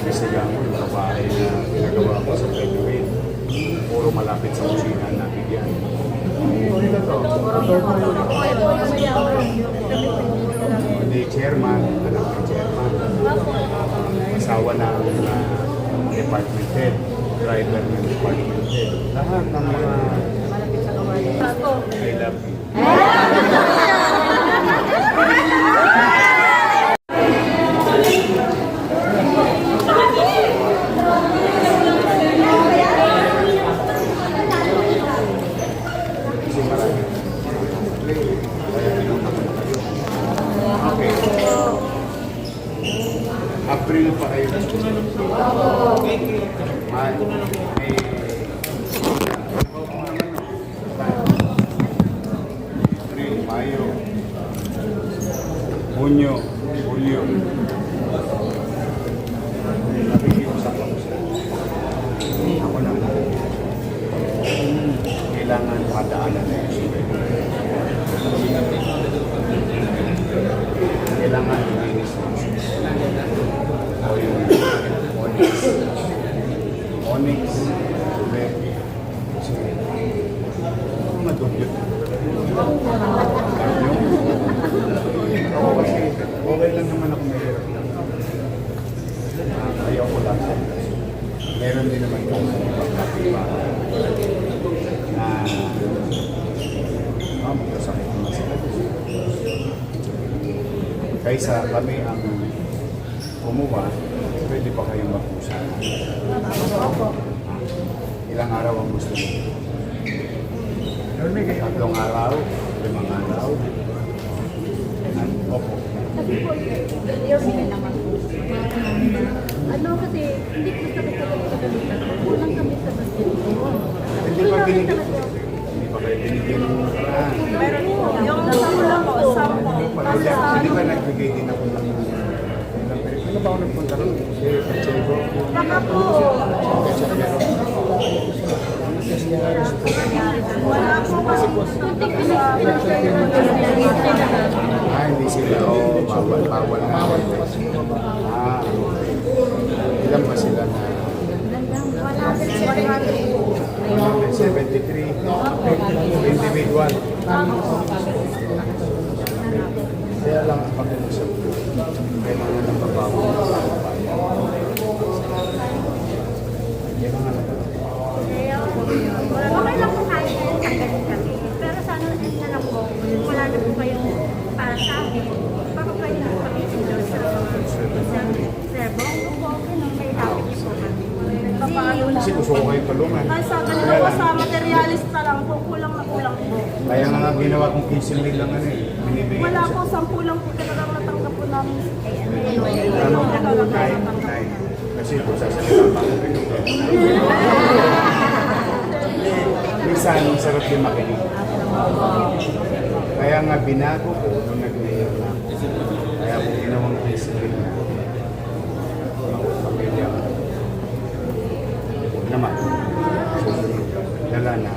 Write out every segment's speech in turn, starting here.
investigahan ko yung babae na ginagawa ko sa February. Puro malapit sa kusina natin yan. Ito to. Hindi, chairman, anak ng chairman. Asawa ng department head, driver ng department head. Lahat ng mga I love you. Kasi marami. Okay. April pa kayo. April, Mayo, Hunyo, Hulyo. Nakikiusap ako sila. Ako na. Kailangan madaanan na yung sila. Kailangan linis na yung sila. O yung Onyx, Subek, madugyot. Ako kasi, okay lang naman ako mahirap lang. Ayaw ko lang. Meron din naman ko sa ibang kapitbahay na magkasakit naman sila. Kaysa kami ang kumuha, pwede pa kayong magpusa. Ilang araw ang gusto mo? 3 araw, 5 araw. Opo. Ano kasi, hindi ko kami kagalitan. Kulang kami sa basketball. Hindi pa binigyan. Hindi pa kayo binigyan ng nakaraan. Meron po. Yung nakulang ko, 10. Hindi ba nagbigay din ako ng ano ba ako nagpunta ron? Pacheco. Baka po. Wala po kasi tutik Hindi sila. Bawal na. Ilan ba sila na? 73 individual. Kaya lang ang pag-uusap ko. Kailangan ng babago. Okay lang po kahit tanggalin kami. Pero sana na lang po, wala na po kayong para sa akin. Baka pwede na po kami sinunod sa mga serbong po. May dapat niyo po kami. Kasi gusto ko kayo tulungan. Sa kanila po sa materialista lang po, kulang na kulang po. Kaya nga ginawa kong 15 mil lang binibigay Wala ko po, sa... 10 lang po talagang natanggap po namin. Ano? Kahit. Kasi kung sasalita pa ako pinugyan. Minsan, sarap yung makinig. Kaya nga binago ko nung nag-mayor na ako. Kaya kung ginawang 15 mil na pamilya ko. Naman. Dala na.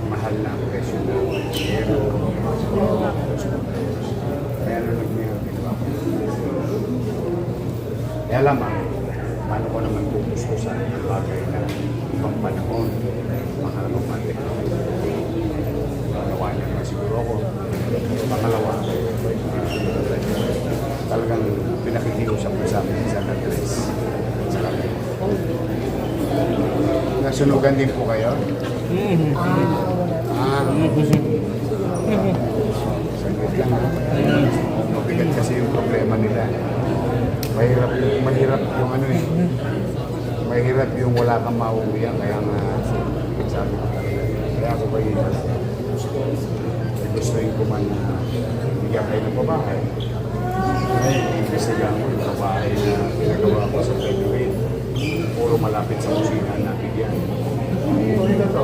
Mahal na ang presyo na. Pero, kaya nung nag-mayor ginawa ko. Kaya lamang, paano ko naman pupustusan ang bagay na ibang panahon, mga romantic na ginawa niya naman siguro ako. Pangalawa, talagang pinakikiusap ko sa amin sa Andres. Sa kami. Nasunugan din po kayo? Saglit lang. Mabigat kasi yung problema nila. Mahirap yung ano eh. Mahirap yung wala kang mauuwihan. Kaya nga, sabi ko talaga. Kaya ako kayo gustuin ko man bigyan kayo ng babae. Investigahan ko yung babae na ginagawa ko sa February. Puro malapit sa kusina natin yan. Ito to.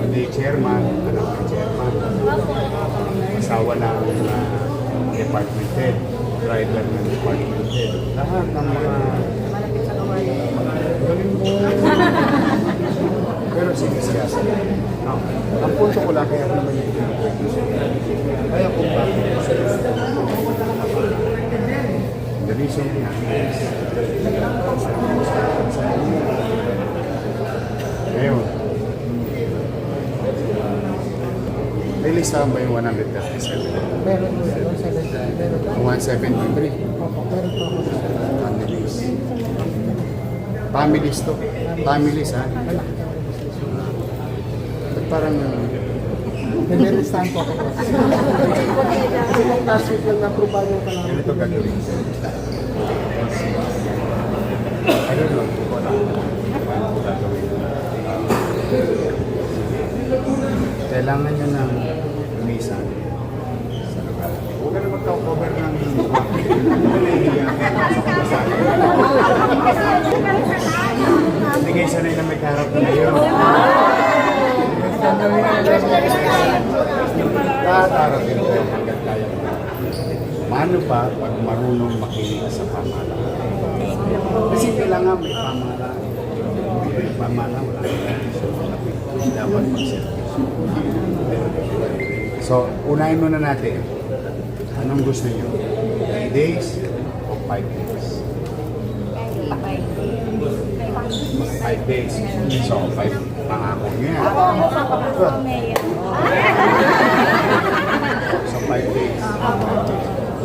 Hindi, chairman, anak ng chairman. Asawa ng department head, driver ng department head. Lahat ng mga... Galing mo. Pero sinisiyasa. No. Ang punto ko lang, kaya naman yung kaya kung bakit reason behind this. Ngayon, may listahan ba yung 137? Meron po, 170. Meron po. 173. Opo, meron po ako. Families. Families to. Families, ha? Ba't parang Nag-restahan po ako. Kasi last week lang na-approve yung kalaman. ganito gagawin? I don't know. Wala. Paano ko gagawin? Kailangan nyo ng misa sa lugar. Huwag ka na magka-cover ng nahihiya. Hindi kayo sanay na may kaharap na ngayon. Tatarating kayo hanggang kaya mo. Paano pa pag marunong makinig sa pamahalaan? Kasi kailangan may pamahalaan. May pamahalaan, wala nang dapat mag-service. So, unahin muna natin. Anong gusto niyo? 3 days o 5 days? 5 days. So, 5 pangako niyo yan. Good. So, 5 days.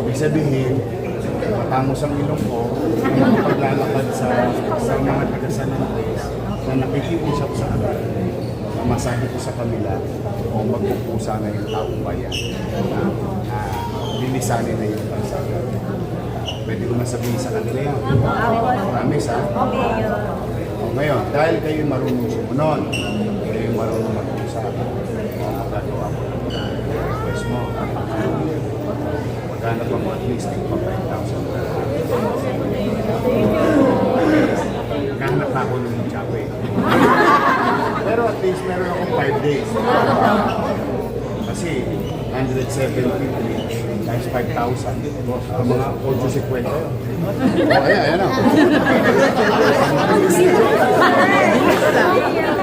Ibig sabihin, matamos ang ilong ko, yung paglalakad sa mga tagasan ng place na nakikiusap sa akin, masahe ko sa kanila o magpupusa na yung taong bayan na lilisanin na yung bansa. Pwede ko na sabihin sa kanila yan. Promise, ha? O ngayon, dahil kayo marunong sumunod, kayo marunong mag-usap, o magagawa ko ng request mo. Maghanap mo at least ng 5,000. Kahanap na ako ng Chape. Pero at least meron akong 5 days. Kasi 170 times 5,000. Ang mga 8.50. O ayan na.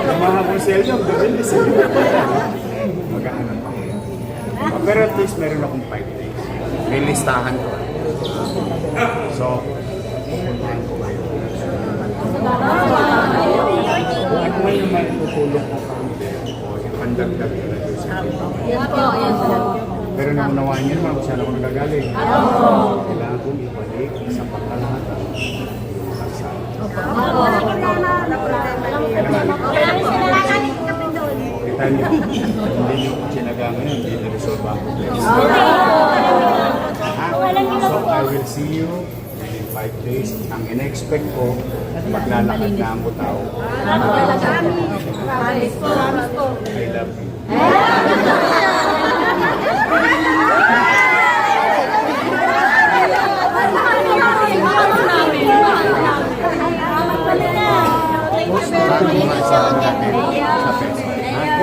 Ang mga konselyo, bibilis. Maghahanap ako. Pero at least meron akong 5 days. May listahan ko. So, pupuntahan ko kayo. At may naman tutulong ko kaunti o ipandagdag ko na doon sa pero namunawaan niyo naman kung saan ako nagagaling. Kailangan kong ibalik sa pagkalahatan. Kita niyo, hindi niyo sinaga ngayon, hindi na-resolve ang problema. So, I will see you within 5 days. Ang in-expect ko, maglalakad na ang butaw. I love you. Bago nga sa atin, sa pesa.